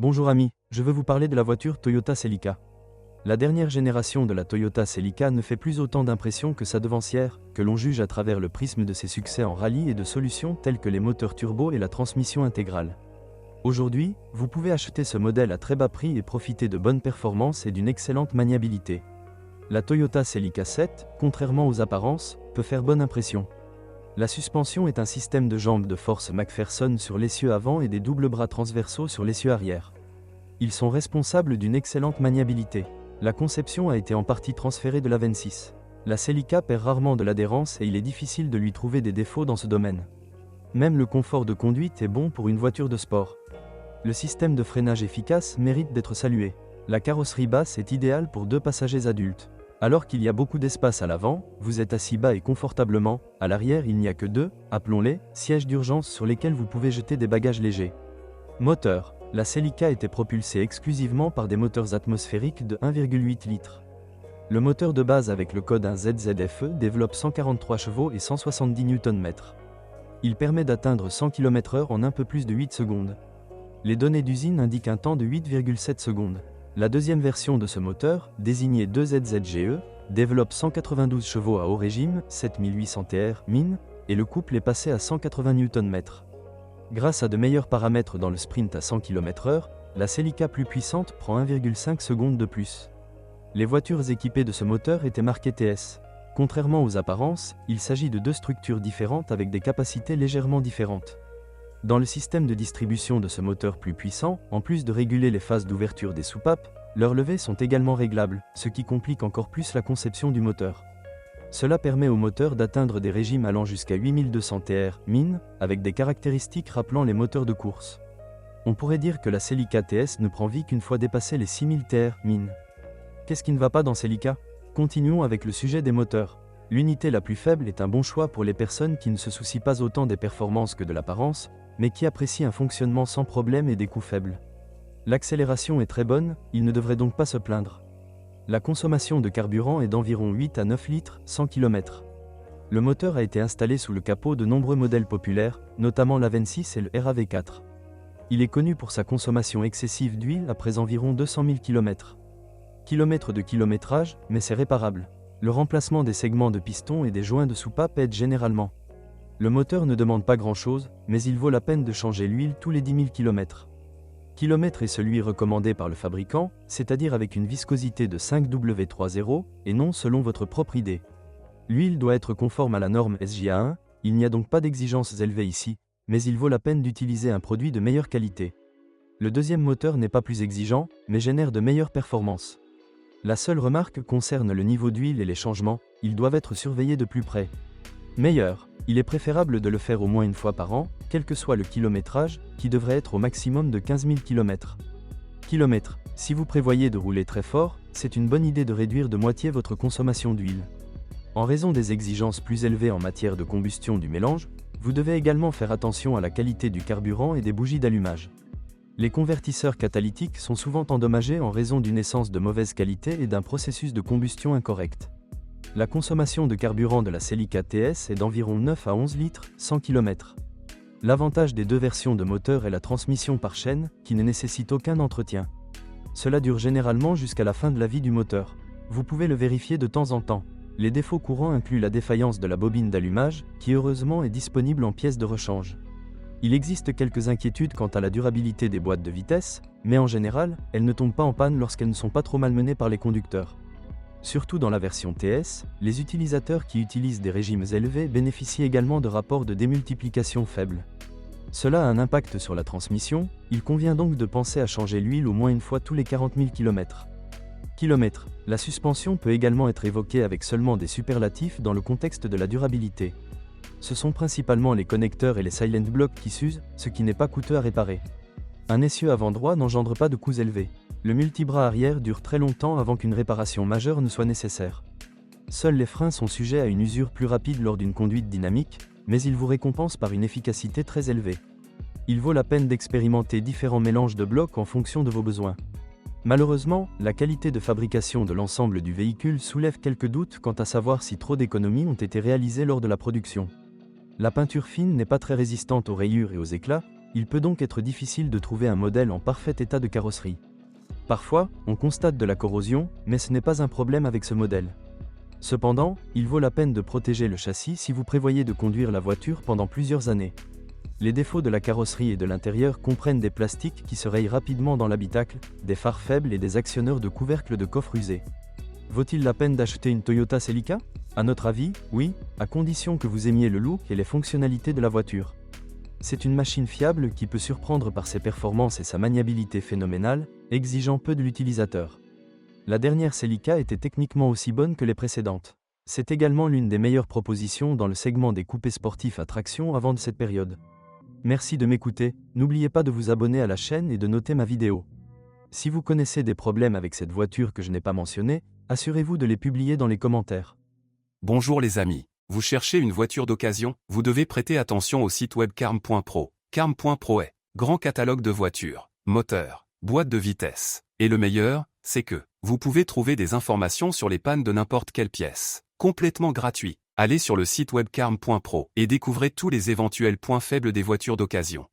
Bonjour amis, je veux vous parler de la voiture Toyota Celica. La dernière génération de la Toyota Celica ne fait plus autant d'impression que sa devancière, que l'on juge à travers le prisme de ses succès en rallye et de solutions telles que les moteurs turbo et la transmission intégrale. Aujourd'hui, vous pouvez acheter ce modèle à très bas prix et profiter de bonnes performances et d'une excellente maniabilité. La Toyota Celica 7, contrairement aux apparences, peut faire bonne impression. La suspension est un système de jambes de force McPherson sur l'essieu avant et des doubles bras transversaux sur l'essieu arrière. Ils sont responsables d'une excellente maniabilité. La conception a été en partie transférée de la 26. La Celica perd rarement de l'adhérence et il est difficile de lui trouver des défauts dans ce domaine. Même le confort de conduite est bon pour une voiture de sport. Le système de freinage efficace mérite d'être salué. La carrosserie basse est idéale pour 2 passagers adultes. Alors qu'il y a beaucoup d'espace à l'avant, vous êtes assis bas et confortablement, à l'arrière il n'y a que 2, appelons-les, sièges d'urgence sur lesquels vous pouvez jeter des bagages légers. Moteur. La Celica était propulsée exclusivement par des moteurs atmosphériques de 1,8 litres. Le moteur de base avec le code 1ZZFE développe 143 chevaux et 170 Nm. Il permet d'atteindre 100 km/h en un peu plus de 8 secondes. Les données d'usine indiquent un temps de 8,7 secondes. La deuxième version de ce moteur, désignée 2ZZGE, développe 192 chevaux à haut régime, 7800 TR, min, et le couple est passé à 180 Nm. Grâce à de meilleurs paramètres dans le sprint à 100 km/h, la Celica plus puissante prend 1,5 secondes de plus. Les voitures équipées de ce moteur étaient marquées TS. Contrairement aux apparences, il s'agit de 2 structures différentes avec des capacités légèrement différentes. Dans le système de distribution de ce moteur plus puissant, en plus de réguler les phases d'ouverture des soupapes, leurs levées sont également réglables, ce qui complique encore plus la conception du moteur. Cela permet au moteur d'atteindre des régimes allant jusqu'à 8200 TR, min, avec des caractéristiques rappelant les moteurs de course. On pourrait dire que la Celica TS ne prend vie qu'une fois dépassé les 6000 TR, min. Qu'est-ce qui ne va pas dans Celica ? Continuons avec le sujet des moteurs. L'unité la plus faible est un bon choix pour les personnes qui ne se soucient pas autant des performances que de l'apparence, mais qui apprécient un fonctionnement sans problème et des coûts faibles. L'accélération est très bonne, il ne devrait donc pas se plaindre. La consommation de carburant est d'environ 8 à 9 litres, 100 km. Le moteur a été installé sous le capot de nombreux modèles populaires, notamment l'A26 et le RAV4. Il est connu pour sa consommation excessive d'huile après environ 200 000 km. Kilomètres de kilométrage, mais c'est réparable. Le remplacement des segments de piston et des joints de soupape aide généralement. Le moteur ne demande pas grand-chose, mais il vaut la peine de changer l'huile tous les 10 000 km. Kilomètre est celui recommandé par le fabricant, c'est-à-dire avec une viscosité de 5W30 et non selon votre propre idée. L'huile doit être conforme à la norme SJA1, il n'y a donc pas d'exigences élevées ici, mais il vaut la peine d'utiliser un produit de meilleure qualité. Le deuxième moteur n'est pas plus exigeant, mais génère de meilleures performances. La seule remarque concerne le niveau d'huile et les changements, ils doivent être surveillés de plus près. Meilleur, il est préférable de le faire au moins une fois par an, quel que soit le kilométrage, qui devrait être au maximum de 15 000 km. Kilomètres, si vous prévoyez de rouler très fort, c'est une bonne idée de réduire de moitié votre consommation d'huile. En raison des exigences plus élevées en matière de combustion du mélange, vous devez également faire attention à la qualité du carburant et des bougies d'allumage. Les convertisseurs catalytiques sont souvent endommagés en raison d'une essence de mauvaise qualité et d'un processus de combustion incorrect. La consommation de carburant de la Celica TS est d'environ 9 à 11 litres, 100 km. L'avantage des 2 versions de moteur est la transmission par chaîne, qui ne nécessite aucun entretien. Cela dure généralement jusqu'à la fin de la vie du moteur. Vous pouvez le vérifier de temps en temps. Les défauts courants incluent la défaillance de la bobine d'allumage, qui heureusement est disponible en pièces de rechange. Il existe quelques inquiétudes quant à la durabilité des boîtes de vitesse, mais en général, elles ne tombent pas en panne lorsqu'elles ne sont pas trop malmenées par les conducteurs. Surtout dans la version TS, les utilisateurs qui utilisent des régimes élevés bénéficient également de rapports de démultiplication faibles. Cela a un impact sur la transmission, il convient donc de penser à changer l'huile au moins une fois tous les 40 000 km. Kilomètres, la suspension peut également être évoquée avec seulement des superlatifs dans le contexte de la durabilité. Ce sont principalement les connecteurs et les silent blocks qui s'usent, ce qui n'est pas coûteux à réparer. Un essieu avant droit n'engendre pas de coûts élevés. Le multibras arrière dure très longtemps avant qu'une réparation majeure ne soit nécessaire. Seuls les freins sont sujets à une usure plus rapide lors d'une conduite dynamique, mais ils vous récompensent par une efficacité très élevée. Il vaut la peine d'expérimenter différents mélanges de blocs en fonction de vos besoins. Malheureusement, la qualité de fabrication de l'ensemble du véhicule soulève quelques doutes quant à savoir si trop d'économies ont été réalisées lors de la production. La peinture fine n'est pas très résistante aux rayures et aux éclats, Il peut donc être difficile de trouver un modèle en parfait état de carrosserie. Parfois, on constate de la corrosion, mais ce n'est pas un problème avec ce modèle. Cependant, il vaut la peine de protéger le châssis si vous prévoyez de conduire la voiture pendant plusieurs années. Les défauts de la carrosserie et de l'intérieur comprennent des plastiques qui se rayent rapidement dans l'habitacle, des phares faibles et des actionneurs de couvercle de coffre usés. Vaut-il la peine d'acheter une Toyota Celica? À notre avis, oui, à condition que vous aimiez le look et les fonctionnalités de la voiture. C'est une machine fiable qui peut surprendre par ses performances et sa maniabilité phénoménale, exigeant peu de l'utilisateur. La dernière Celica était techniquement aussi bonne que les précédentes. C'est également l'une des meilleures propositions dans le segment des coupés sportifs à traction avant de cette période. Merci de m'écouter, n'oubliez pas de vous abonner à la chaîne et de noter ma vidéo. Si vous connaissez des problèmes avec cette voiture que je n'ai pas mentionnée, assurez-vous de les publier dans les commentaires. Bonjour les amis, vous cherchez une voiture d'occasion? Vous devez prêter attention au site web carm.pro. Carm.pro est grand catalogue de voitures, moteurs, boîtes de vitesse. Et le meilleur, c'est que vous pouvez trouver des informations sur les pannes de n'importe quelle pièce, complètement gratuit. Allez sur le site web carm.pro et découvrez tous les éventuels points faibles des voitures d'occasion.